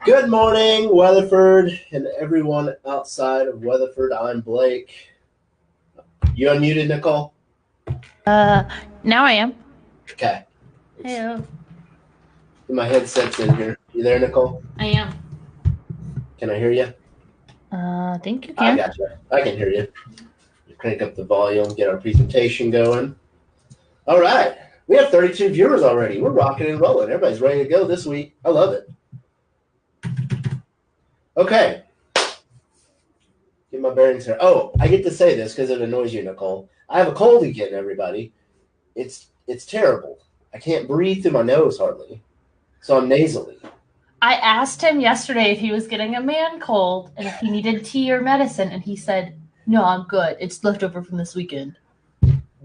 Good morning, Weatherford, and everyone outside of Weatherford. I'm Blake. You unmuted, Nicole? Now I am. Okay. Hello. My headset's in here. You there, Nicole? I am. Can I hear you? I think you I can. got you. I can hear you. Crank up the volume, get our presentation going. All right. We have 32 viewers already. We're rocking and rolling. Everybody's ready to go this week. I love it. Okay. Get my bearings here. Oh, I get to say this because it annoys you, Nicole. I have a cold again, everybody. It's terrible. I can't breathe through my nose hardly. So I'm nasally. I asked him yesterday if he was getting a man cold and if he needed tea or medicine, and he said, "No, I'm good. It's leftover from this weekend."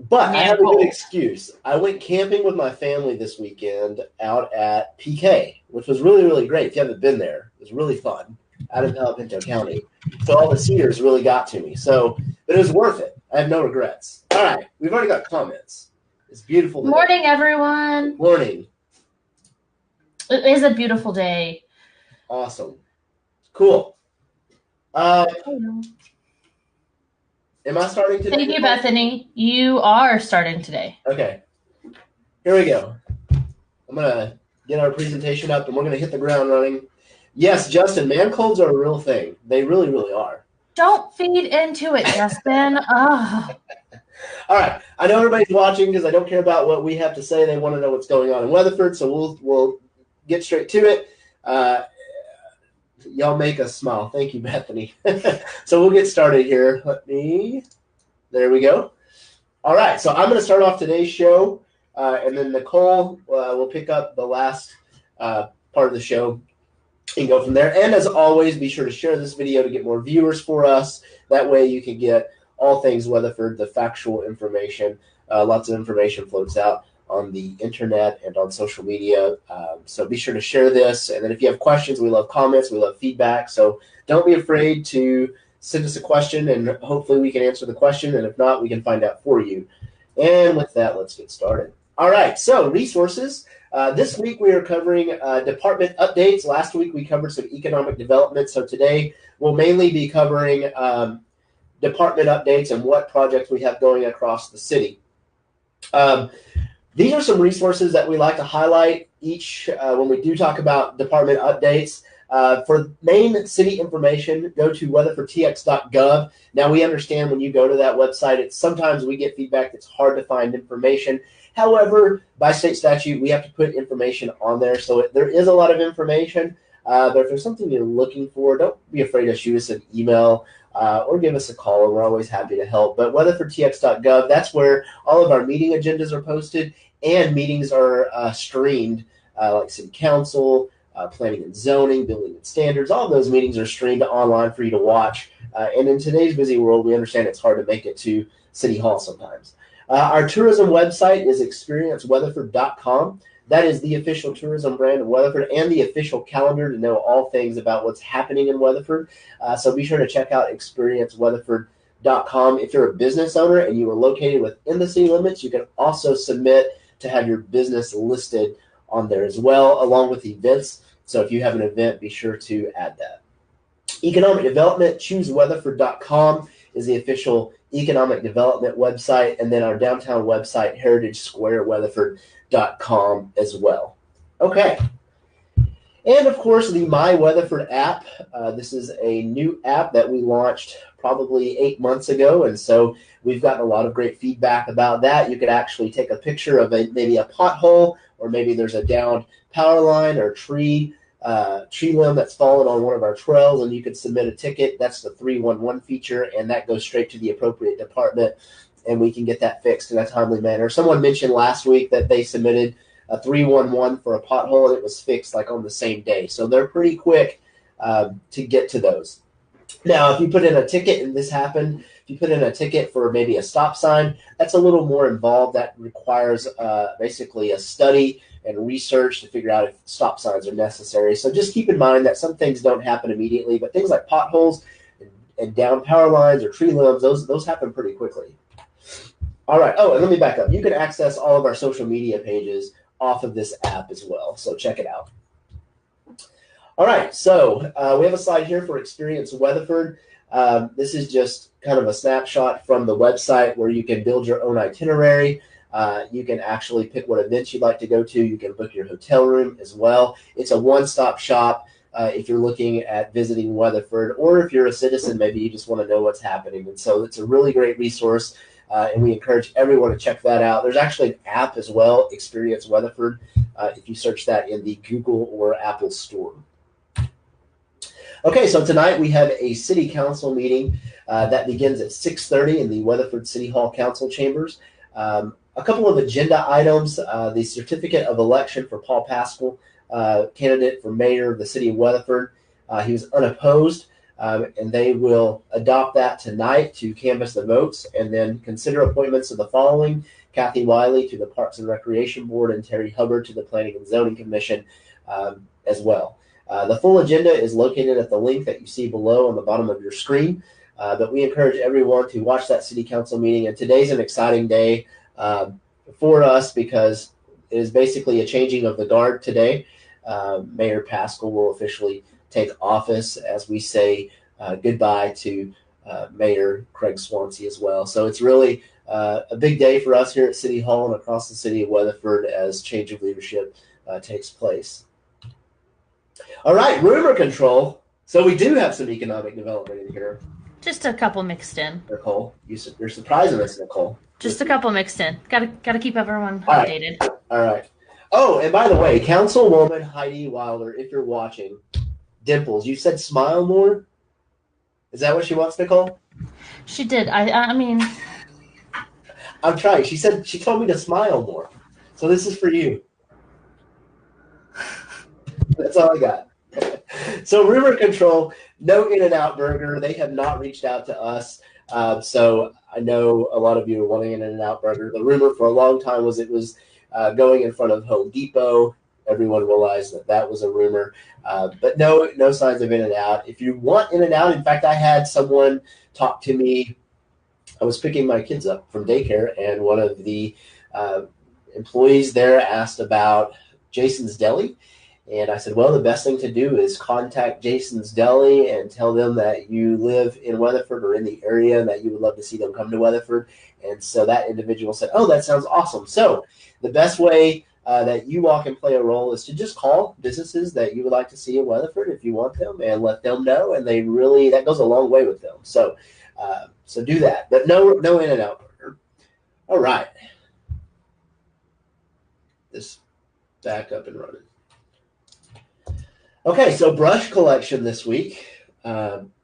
But Man I have a cold. good excuse. I went camping with my family this weekend out at PK, which was really, really great. If you haven't been there, it was really fun out in Palo Pinto County. So all the cedars really got to me. But it was worth it. I have no regrets. All right. We've already got comments. It's beautiful today. Morning, everyone. Morning. It is a beautiful day. Awesome. Cool. Am I starting today? Thank you, Bethany. You are starting today. Okay. Here we go. I'm going to get our presentation up, and we're going to hit the ground running. Yes, Justin, man colds are a real thing. They really, really are. Don't feed into it, Justin. All right. I know everybody's watching because I don't care about what we have to say. They want to know what's going on in Weatherford, so we'll get straight to it. Y'all make us smile. Thank you, Bethany. So we'll get started here. There we go. All right, so I'm going to start off today's show, and then Nicole will pick up the last part of the show and go from there. And as always, be sure to share this video to get more viewers for us. That way you can get all things Weatherford, the factual information. Lots of information floats out on the internet and on social media. So be sure to share this. And then if you have questions, we love comments, we love feedback. So don't be afraid to send us a question, and hopefully we can answer the question. And if not, we can find out for you. And with that, let's get started. All right, so resources. This week we are covering department updates. Last week we covered some economic development, so today we'll mainly be covering department updates and what projects we have going across the city. These are some resources that we like to highlight each when we do talk about department updates. For main city information, go to weatherfordtx.gov. Now, we understand when you go to that website, sometimes we get feedback that's hard to find information. However, by state statute, we have to put information on there. So there is a lot of information. But if there's something you're looking for, don't be afraid to shoot us an email or give us a call, and we're always happy to help. But weatherfordtx.gov, that's where all of our meeting agendas are posted, and meetings are streamed, like city council, planning and zoning, building and standards. All of those meetings are streamed online for you to watch. And in today's busy world, we understand it's hard to make it to City Hall sometimes. Our tourism website is experienceweatherford.com. That is the official tourism brand of Weatherford and the official calendar to know all things about what's happening in Weatherford. So be sure to check out experienceweatherford.com. If you're a business owner and you are located within the city limits, you can also submit to have your business listed on there as well, along with events. So if you have an event, be sure to add that. Economic development, chooseweatherford.com is the official economic development website, and then our downtown website, heritagesquareweatherford.com as well. Okay. And of course, the My Weatherford app. This is a new app that we launched probably 8 months ago, and so we've gotten a lot of great feedback about that. You could actually take a picture of maybe a pothole, or maybe there's a downed power line or tree limb that's fallen on one of our trails, and you could submit a ticket. That's the 311 feature, and that goes straight to the appropriate department, and we can get that fixed in a timely manner. Someone mentioned last week that they submitted a 311 for a pothole, and it was fixed like on the same day. So they're pretty quick to get to those. Now, if you put in a ticket, and this happened, if you put in a ticket for maybe a stop sign, that's a little more involved. That requires basically a study and research to figure out if stop signs are necessary. So just keep in mind that some things don't happen immediately, but things like potholes and down power lines or tree limbs, those happen pretty quickly. All right. Oh, and let me back up. You can access all of our social media pages off of this app as well, so check it out. All right, so we have a slide here for Experience Weatherford. This is just kind of a snapshot from the website where you can build your own itinerary. You can actually pick what events you'd like to go to. You can book your hotel room as well. It's a one-stop shop if you're looking at visiting Weatherford, or if you're a citizen, maybe you just want to know what's happening. And so it's a really great resource, and we encourage everyone to check that out. There's actually an app as well, Experience Weatherford, if you search that in the Google or Apple store. Okay, so tonight we have a city council meeting that begins at 6:30 in the Weatherford City Hall Council Chambers. A couple of agenda items, the certificate of election for Paul Pascal, candidate for mayor of the city of Weatherford. He was unopposed, and they will adopt that tonight to canvass the votes, and then consider appointments of the following: Kathy Wiley to the Parks and Recreation Board, and Terry Hubbard to the Planning and Zoning Commission as well. The full agenda is located at the link that you see below on the bottom of your screen, but we encourage everyone to watch that city council meeting. And today's an exciting day for us because it is basically a changing of the guard today. Mayor Pascal will officially take office as we say goodbye to Mayor Craig Swansea as well. So it's really a big day for us here at City Hall and across the city of Weatherford as change of leadership takes place. All right, rumor control. So we do have some economic development in here. Just a couple mixed in. Nicole, you're surprising us, Nicole. Just a couple mixed in. Gotta keep everyone updated. All right. Oh, and by the way, Councilwoman Heidi Wilder, if you're watching, Dimples, you said smile more? Is that what she wants, Nicole? She did. I mean, I'm trying. She told me to smile more. So this is for you. That's all I got. So rumor control, no In-N-Out Burger. They have not reached out to us. So I know a lot of you are wanting an In-N-Out Burger. The rumor for a long time was it was going in front of Home Depot. Everyone realized that was a rumor. But no signs of In-N-Out. If you want In-N-Out, in fact, I had someone talk to me. I was picking my kids up from daycare, and one of the employees there asked about Jason's Deli. And I said, well, the best thing to do is contact Jason's Deli and tell them that you live in Weatherford or in the area and that you would love to see them come to Weatherford. And so that individual said, oh, that sounds awesome. So the best way that you all can play a role is to just call businesses that you would like to see in Weatherford if you want them and let them know. And that goes a long way with them. So do that, but no In-N-Out Burger. All right. This back up and running. Okay, so brush collection this week.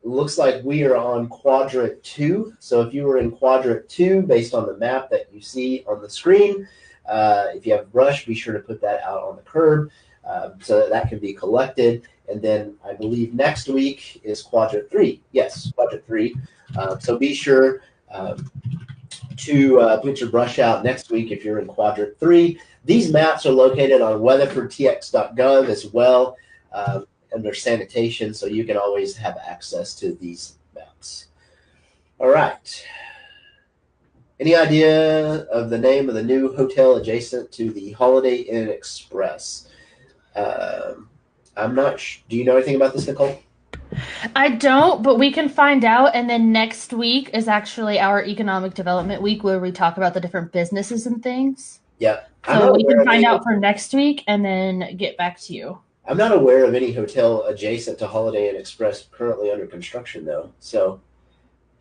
Looks like we are on quadrant 2. So if you were in quadrant 2, based on the map that you see on the screen, if you have brush, be sure to put that out on the curb so that can be collected. And then I believe next week is quadrant 3. Yes, quadrant 3. So be sure to put your brush out next week if you're in quadrant 3. These maps are located on weatherfordtx.gov as well. Under sanitation, so you can always have access to these maps. All right. Any idea of the name of the new hotel adjacent to the Holiday Inn Express? I'm not do you know anything about this, Nicole? I don't, but we can find out. And then next week is actually our economic development week where we talk about the different businesses and things. Yeah. So we can find out for next week and then get back to you. I'm not aware of any hotel adjacent to Holiday Inn Express currently under construction, though. So,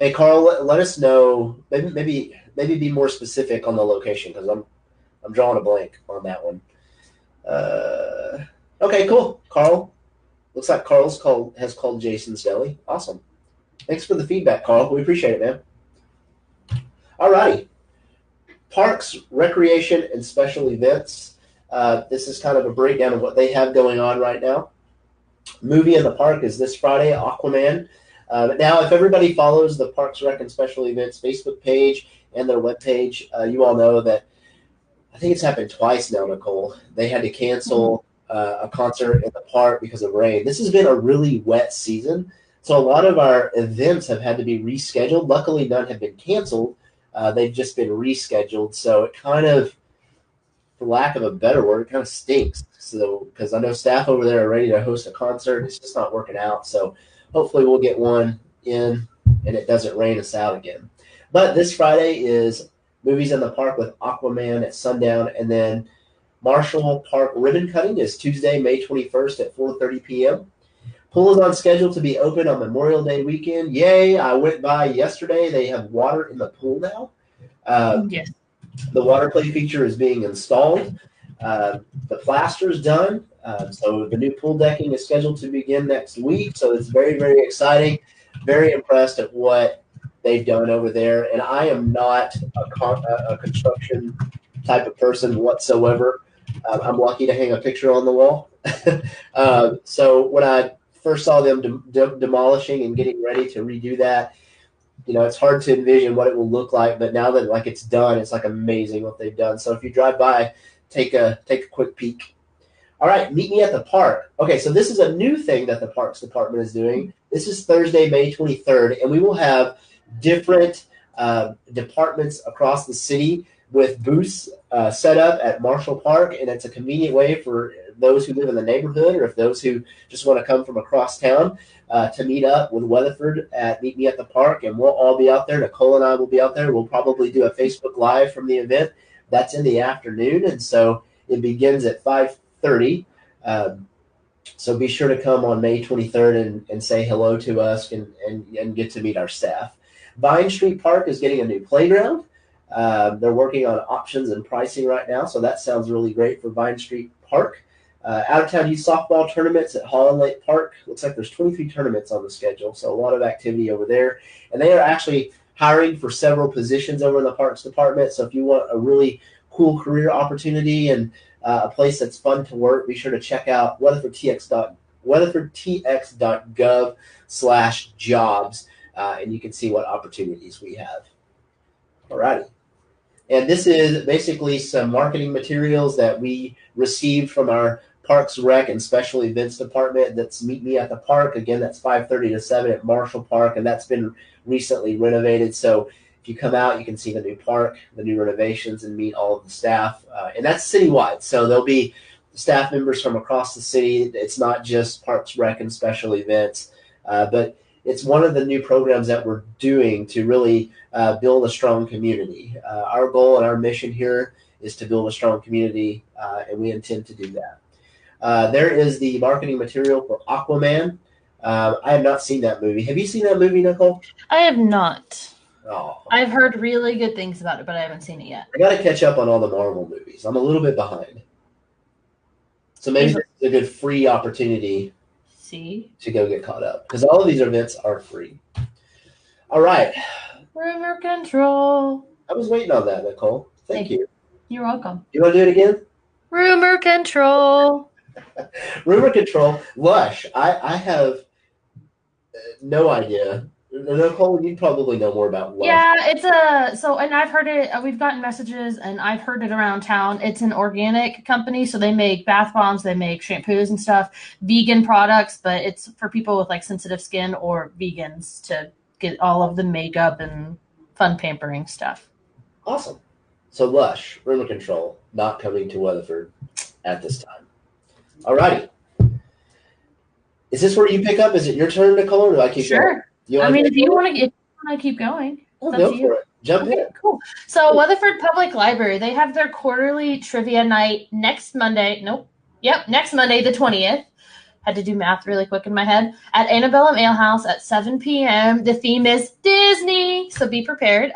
hey, Carl, let us know. Maybe be more specific on the location because I'm drawing a blank on that one. Okay, cool, Carl. Looks like Carl's has called Jason's Deli. Awesome. Thanks for the feedback, Carl. We appreciate it, man. All righty. Parks, recreation, and special events. This is kind of a breakdown of what they have going on right now. Movie in the park is this Friday, Aquaman. Now, if everybody follows the Parks, Rec, and Special Events Facebook page and their webpage, you all know that I think it's happened twice now, Nicole. They had to cancel a concert in the park because of rain. This has been a really wet season, so a lot of our events have had to be rescheduled. Luckily, none have been canceled. They've just been rescheduled, so it kind of, for lack of a better word, it kind of stinks. So, because I know staff over there are ready to host a concert, it's just not working out. So, hopefully, we'll get one in, and it doesn't rain us out again. But this Friday is Movies in the Park with Aquaman at sundown, and then Marshall Park ribbon cutting is Tuesday, May 21st at 4:30 p.m. Pool is on schedule to be open on Memorial Day weekend. Yay! I went by yesterday. They have water in the pool now. Yes. The water play feature is being installed. The plaster is done. So the new pool decking is scheduled to begin next week. So it's very, very exciting. Very impressed at what they've done over there. And I am not a construction type of person whatsoever. I'm lucky to hang a picture on the wall. So when I first saw them demolishing and getting ready to redo that, it's hard to envision what it will look like, but now that it's done, it's amazing what they've done. So if you drive by, take a quick peek. All right, meet me at the park. Okay, so this is a new thing that the Parks Department is doing. This is Thursday, May 23rd, and we will have different departments across the city with booths set up at Marshall Park, and it's a convenient way for those who live in the neighborhood or if those who just want to come from across town to meet up with Weatherford at Meet Me at the Park, and we'll all be out there. Nicole and I will be out there. We'll probably do a Facebook Live from the event. That's in the afternoon, and so it begins at 5:30. So be sure to come on May 23rd and say hello to us and get to meet our staff. Vine Street Park is getting a new playground. They're working on options and pricing right now, so that sounds really great for Vine Street Park. Out-of-town youth softball tournaments at Holland Lake Park. Looks like there's 23 tournaments on the schedule, so a lot of activity over there. And they are actually hiring for several positions over in the Parks Department, so if you want a really cool career opportunity and a place that's fun to work, be sure to check out weatherfordtx.gov/jobs, and you can see what opportunities we have. All righty. And this is basically some marketing materials that we received from our Parks, Rec, and Special Events Department. That's Meet Me at the Park. Again, that's 5:30 to 7 at Marshall Park, and that's been recently renovated. So if If you come out, you can see the new park, the new renovations, and meet all of the staff. And that's citywide. So there'll be staff members from across the city. It's not just Parks Rec and special events, but it's one of the new programs that we're doing to really build a strong community. Our goal and our mission here is to build a strong community, and we intend to do that. There is the marketing material for Aquaman. I have not seen that movie. Have you seen that movie, Nicole? I have not. Oh. I've heard really good things about it, but I haven't seen it yet. I got to catch up on all the Marvel movies. I'm a little bit behind. So maybe this is a good free opportunity to go get caught up. Because all of these events are free. All right. Rumor control. I was waiting on that, Nicole. Thank you. You're welcome. You want to do it again? Rumor control. Rumor control. Lush. I have no idea. Nicole, you probably know more about Lush. Yeah, it's and I've heard it. We've gotten messages, and I've heard it around town. It's an organic company, so they make bath bombs, they make shampoos and stuff, vegan products, but it's for people with like sensitive skin or vegans to get all of the makeup and fun pampering stuff. Awesome. So Lush, rumor control, not coming to Weatherford at this time. All righty. Is this where you pick up? Is it your turn, Nicole, or do I keep going? If you want to keep going, go for it. Jump in. Cool. So Weatherford Public Library, they have their quarterly trivia night next Monday. Next Monday, the 20th. Had to do math really quick in my head. At Antebellum Ale House at 7 p.m. The theme is Disney, so be prepared.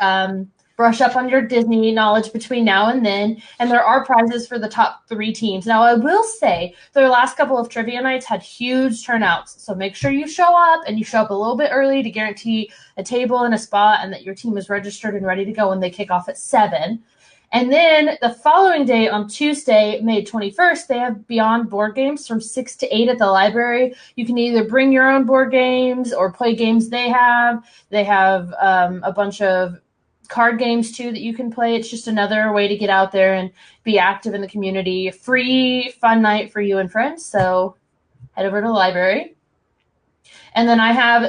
Brush up on your Disney knowledge between now and then. And there are prizes for the top 3 teams. Now, I will say their last couple of trivia nights had huge turnouts. So make sure you show up, and you show up a little bit early to guarantee a table and a spot, and that your team is registered and ready to go when they kick off at 7. And then the following day on Tuesday, May 21st, they have Beyond board games from 6 to 8 at the library. You can either bring your own board games or play games they have. They have a bunch of card games too that you can play. It's just another way to get out there and be active in the community. Free fun night for you and friends. So head over to the library. And then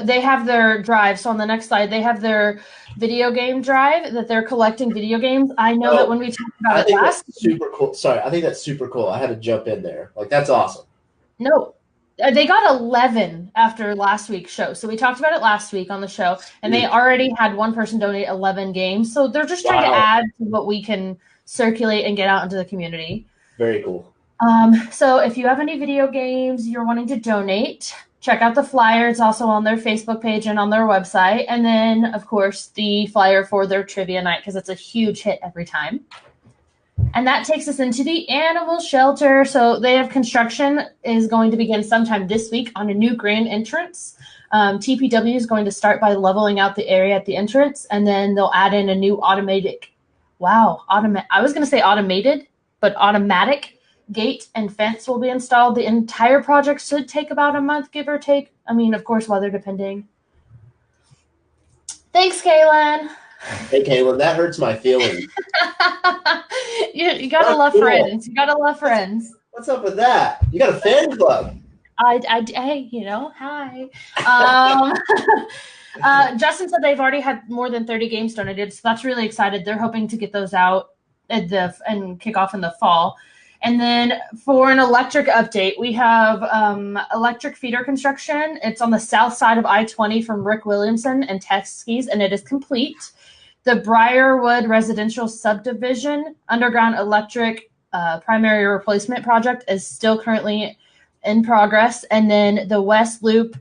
they have their drive. So on the next slide, they have their video game drive that they're collecting video games. I know that when we talked about it last. That's super cool. Sorry, I think that's super cool. I had to jump in there. Like, that's awesome. No. They got 11 after last week's show. So we talked about it last week on the show, and they already had one person donate 11 games. So they're just trying to add to what we can circulate and get out into the community. Very cool. So if you have any video games you're wanting to donate, check out the flyer. It's also on their Facebook page and on their website. And then, of course, the flyer for their trivia night, because it's a huge hit every time. And that takes us into the animal shelter. So they have construction is going to begin sometime this week on a new grand entrance. TPW is going to start by leveling out the area at the entrance, and then they'll add in a new automatic gate and fence will be installed. The entire project should take about a month, give or take. I mean, of course, weather depending. Thanks, Kaylin. Hey, Kaylin, that hurts my feelings. You gotta love friends. You gotta love friends. What's up with that? You got a fan club. Hi. Justin said they've already had more than 30 games donated, so that's really excited. They're hoping to get those out and kick off in the fall. And then for an electric update, we have electric feeder construction. It's on the south side of I-20 from Rick Williamson and Teskey's, and it is complete. The Briarwood Residential Subdivision underground electric primary replacement project is still currently in progress. And then the West Loop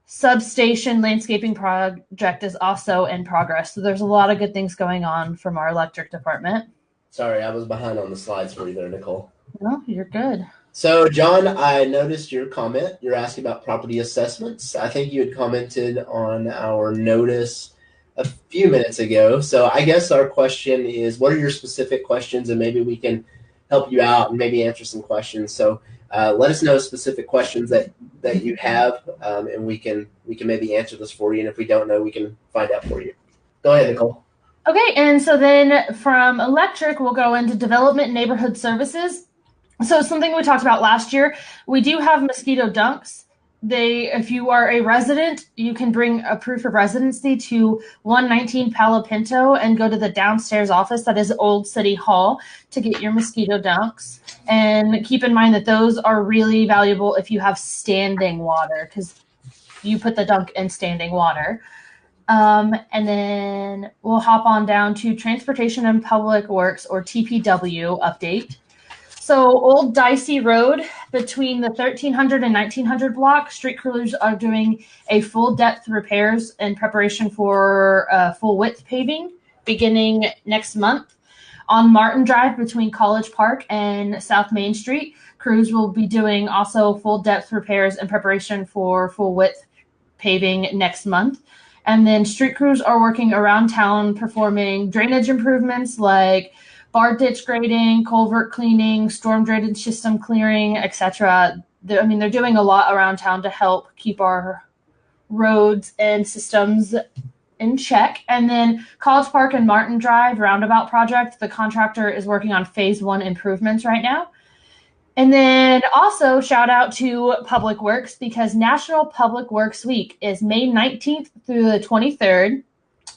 substation landscaping project is also in progress. So there's a lot of good things going on from our electric department. Sorry, I was behind on the slides for you there, Nicole. No, you're good. So, John, I noticed your comment. You're asking about property assessments. I think you had commented on our notice a few minutes ago. So I guess our question is, what are your specific questions? And maybe we can help you out and maybe answer some questions. So let us know specific questions that you have, and we can maybe answer this for you. And if we don't know, we can find out for you. Go ahead, Nicole. Okay, and so then from electric, we'll go into development and neighborhood services. So something we talked about last year, we do have mosquito dunks if you are a resident, you can bring a proof of residency to 119 Palo Pinto and go to the downstairs office that is Old City Hall to get your mosquito dunks. And keep in mind that those are really valuable if you have standing water, because you put the dunk in standing water. And then we'll hop on down to Transportation and Public Works, or TPW, update. So Old Dicey Road between the 1300 and 1900 block, street crews are doing a full depth repairs in preparation for full width paving beginning next month. On Martin Drive between College Park and South Main Street, crews will be doing also full depth repairs in preparation for full width paving next month. And then street crews are working around town performing drainage improvements like bar ditch grading, culvert cleaning, storm drainage system clearing, etc. They're doing a lot around town to help keep our roads and systems in check. And then College Park and Martin Drive roundabout project, the contractor is working on phase 1 improvements right now. And then also shout out to Public Works, because National Public Works Week is May 19th through the 23rd.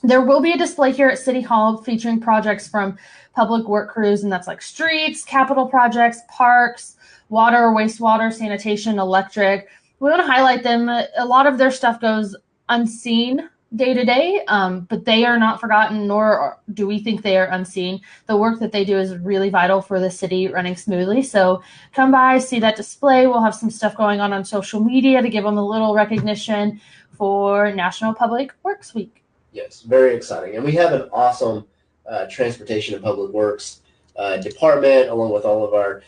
There will be a display here at City Hall featuring projects from public work crews, and that's like streets, capital projects, parks, water, wastewater, sanitation, electric. We want to highlight them. A lot of their stuff goes unseen day to day, but they are not forgotten, nor do we think they are unseen. The work that they do is really vital for the city running smoothly. So come by, see that display. We'll have some stuff going on social media to give them a little recognition for National Public Works Week. Yes, very exciting. And we have an awesome Transportation and Public Works department, along with all of our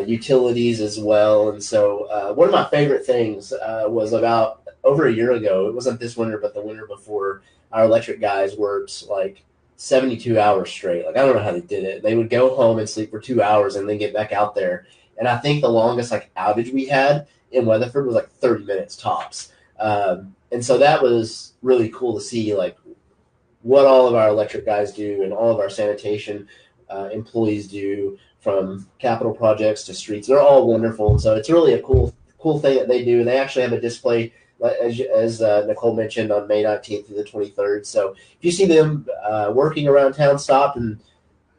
utilities as well. And so one of my favorite things was about over a year ago. It wasn't this winter, but the winter before, our electric guys worked like 72 hours straight. Like, I don't know how they did it. They would go home and sleep for 2 hours and then get back out there. And I think the longest like outage we had in Weatherford was like 30 minutes tops. And so that was really cool to see, like, what all of our electric guys do and all of our sanitation employees do, from capital projects to streets. They're all wonderful. And so it's really a cool thing that they do. And they actually have a display, as Nicole mentioned, on May 19th through the 23rd. So if you see them working around town, stop and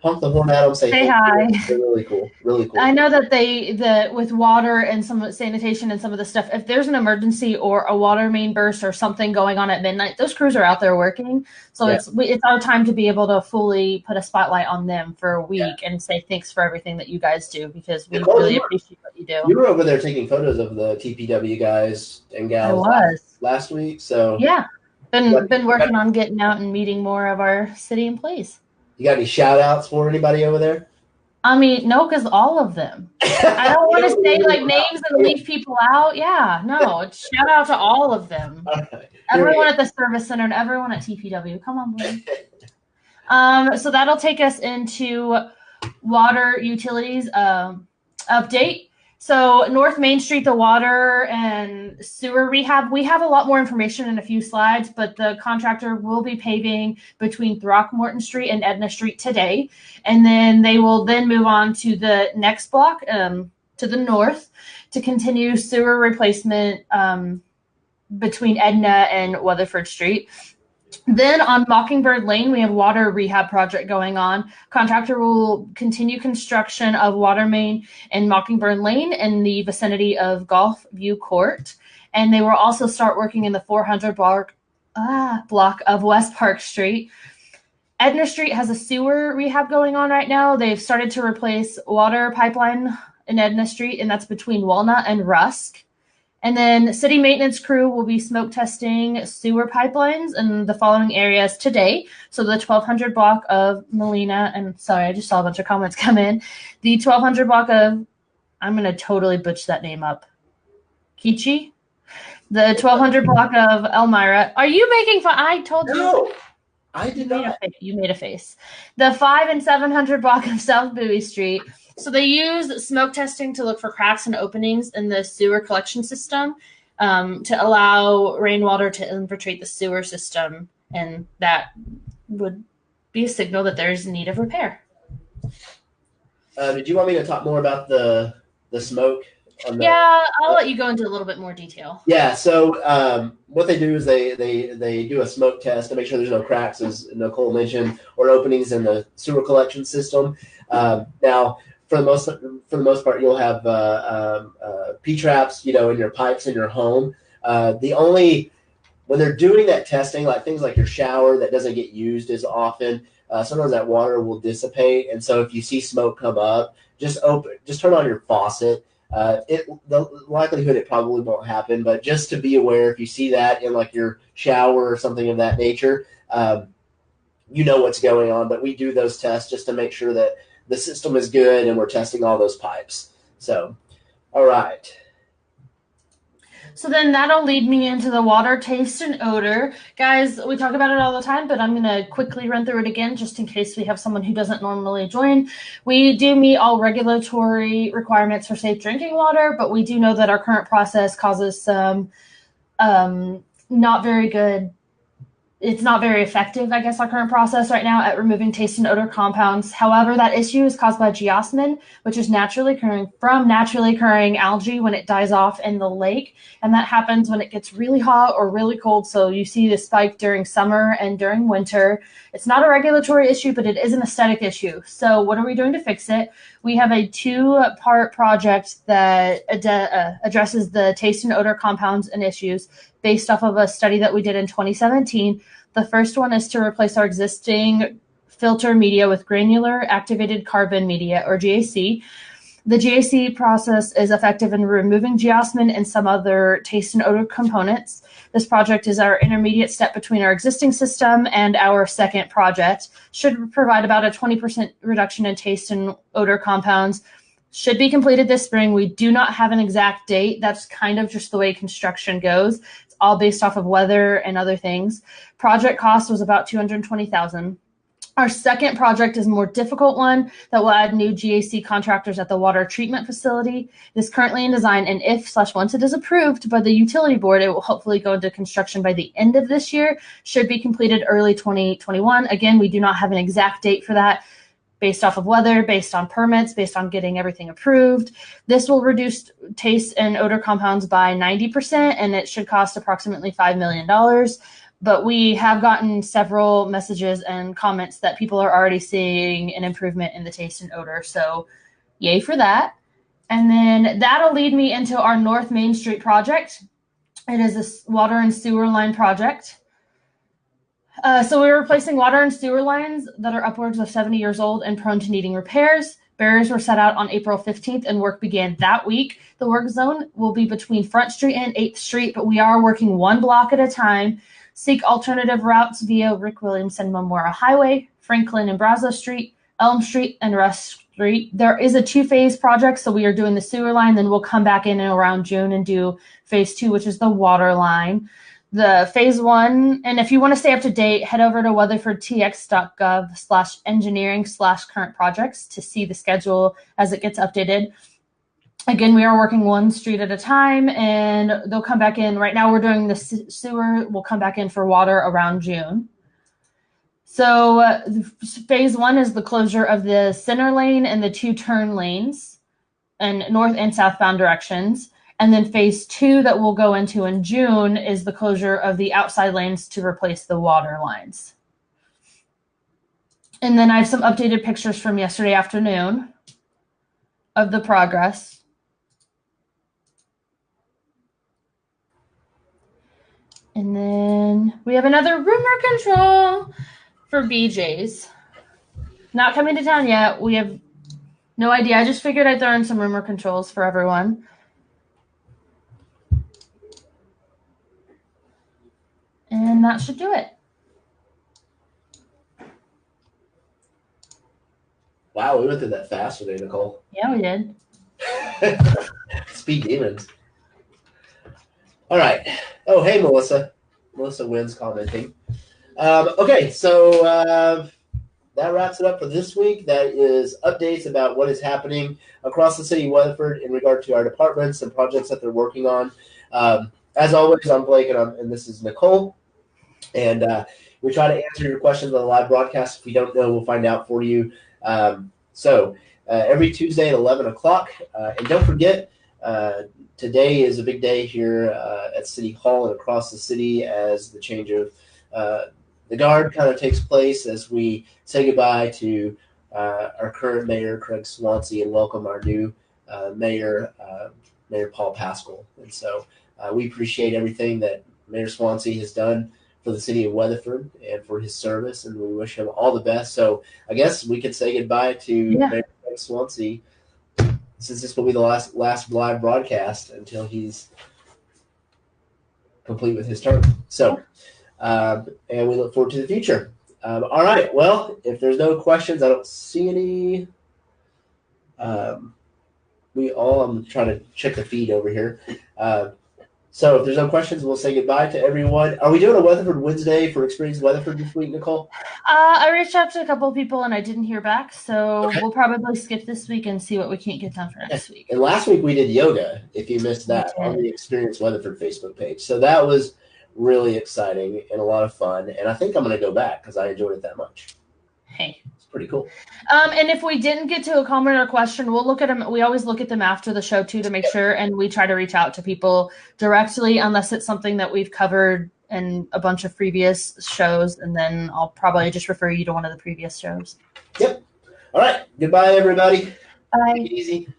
honk the horn at them, say hi. They're really cool. Really cool. I know that with water and some sanitation and some of the stuff, if there's an emergency or a water main burst or something going on at midnight, those crews are out there working. So yeah. It's our time to be able to fully put a spotlight on them for a week and say thanks for everything that you guys do, because we really appreciate what you do. You were over there taking photos of the TPW guys and gals last week. So yeah, been working on getting out and meeting more of our city employees. You got any shout outs for anybody over there? I mean, no, because all of them. I don't want to say like names and leave people out. Yeah, no, it's shout out to all of them. Right. Everyone at the service center and everyone at TPW. Come on, boy. So that'll take us into water utilities update. So North Main Street, the water and sewer rehab, we have a lot more information in a few slides, but the contractor will be paving between Throckmorton Street and Edna Street today. And then they will then move on to the next block to the north to continue sewer replacement between Edna and Weatherford Street. Then on Mockingbird Lane, we have water rehab project going on. Contractor will continue construction of water main in Mockingbird Lane in the vicinity of Golf View Court. And they will also start working in the 400 block of West Park Street. Edna Street has a sewer rehab going on right now. They've started to replace water pipeline in Edna Street, and that's between Walnut and Rusk. And then city maintenance crew will be smoke testing sewer pipelines in the following areas today. So the 1200 block of Molina, and sorry, I just saw a bunch of comments come in. The 1200 block of, I'm going to totally butcher that name up, Kichi. The 1200 block of Elmira. Are you making fun? I told you. No, I did not. You made a face. The 5 and 700 block of South Bowie Street. So they use smoke testing to look for cracks and openings in the sewer collection system to allow rainwater to infiltrate the sewer system, and that would be a signal that there's need of repair. Did you want me to talk more about the smoke on the. Yeah, I'll let you go into a little bit more detail. Yeah. So what they do is they do a smoke test to make sure there's no cracks, as Nicole mentioned, or openings in the sewer collection system. Now, for the most part, you'll have P traps, in your pipes in your home. The only when they're doing that testing, like things like your shower that doesn't get used as often, sometimes that water will dissipate, and so if you see smoke come up, just turn on your faucet. The likelihood it probably won't happen, but just to be aware, if you see that in like your shower or something of that nature, you know what's going on. But we do those tests just to make sure that the system is good, and we're testing all those pipes. So, all right. So then that'll lead me into the water, taste, and odor. Guys, we talk about it all the time, but I'm going to quickly run through it again just in case we have someone who doesn't normally join. We do meet all regulatory requirements for safe drinking water, but we do know that our current process causes some not very good. It's not very effective, I guess, our current process right now at removing taste and odor compounds. However, that issue is caused by geosmin, which is naturally occurring algae when it dies off in the lake. And that happens when it gets really hot or really cold. So you see the spike during summer and during winter. It's not a regulatory issue, but it is an aesthetic issue. So what are we doing to fix it? We have a 2-part project that addresses the taste and odor compounds and issues based off of a study that we did in 2017. The first one is to replace our existing filter media with granular activated carbon media, or GAC. The GAC process is effective in removing geosmin and some other taste and odor components. This project is our intermediate step between our existing system and our second project. Should provide about a 20% reduction in taste and odor compounds. Should be completed this spring. We do not have an exact date. That's kind of just the way construction goes. It's all based off of weather and other things. Project cost was about $220,000. Our second project is a more difficult one that will add new GAC contractors at the water treatment facility. It is currently in design, and once it is approved by the utility board, it will hopefully go into construction by the end of this year. Should be completed early 2021. Again, we do not have an exact date for that, based off of weather, based on permits, based on getting everything approved. This will reduce taste and odor compounds by 90%, and it should cost approximately $5 million. But we have gotten several messages and comments that people are already seeing an improvement in the taste and odor. So yay for that. And then that'll lead me into our North Main Street project. It is a water and sewer line project. So we're replacing water and sewer lines that are upwards of 70 years old and prone to needing repairs. Barriers were set out on April 15th, and work began that week. The work zone will be between Front Street and 8th Street, but we are working one block at a time. Seek alternative routes via Rick Williamson Memorial Highway, Franklin and Brazos Street, Elm Street, and Russ Street. There is a 2-phase project, so we are doing the sewer line, then we'll come back in around June and do phase 2, which is the water line. The phase 1, and if you want to stay up to date, head over to weatherfordtx.gov/engineering/current projects to see the schedule as it gets updated. Again, we are working one street at a time, and they'll come back in. Right now we're doing the sewer. We'll come back in for water around June. So phase 1 is the closure of the center lane and the 2 turn lanes in north and southbound directions. And then phase 2 that we'll go into in June is the closure of the outside lanes to replace the water lines. And then I have some updated pictures from yesterday afternoon of the progress. And then we have another rumor control for BJ's. Not coming to town yet. We have no idea. I just figured I'd throw in some rumor controls for everyone. And that should do it. Wow, we went through that fast today, Nicole. Yeah, we did. Speed demons. All right. Oh, hey, Melissa. Melissa Wynn's commenting. Okay, so that wraps it up for this week. That is updates about what is happening across the city of Weatherford in regard to our departments and projects that they're working on. As always, I'm Blake, and this is Nicole. And we try to answer your questions on the live broadcast. If you don't know, we'll find out for you. So every Tuesday at 11 o'clock. And don't forget, Today is a big day here at City Hall and across the city as the change of the guard kind of takes place as we say goodbye to our current mayor, Craig Swansea, and welcome our new mayor, Mayor Paul Pascal. And so we appreciate everything that Mayor Swansea has done for the city of Weatherford and for his service, and we wish him all the best. So I guess we could say goodbye to Mayor Craig Swansea, since this will be the last live broadcast until he's complete with his term. So, and we look forward to the future. All right. Well, if there's no questions, I don't see any. I'm trying to check the feed over here. So if there's no questions, we'll say goodbye to everyone. Are we doing a Weatherford Wednesday for Experience Weatherford this week, Nicole? I reached out to a couple of people and I didn't hear back, so we'll probably skip this week and see what we can't get done for next week. And last week we did yoga, if you missed that, on the Experience Weatherford Facebook page. So that was really exciting and a lot of fun. And I think I'm going to go back because I enjoyed it that much. Hey. It's pretty cool. And if we didn't get to a comment or question, we'll look at them. We always look at them after the show too to make sure, and we try to reach out to people directly unless it's something that we've covered in a bunch of previous shows, and then I'll probably just refer you to one of the previous shows. Yep. All right. Goodbye, everybody. Bye. Take it easy.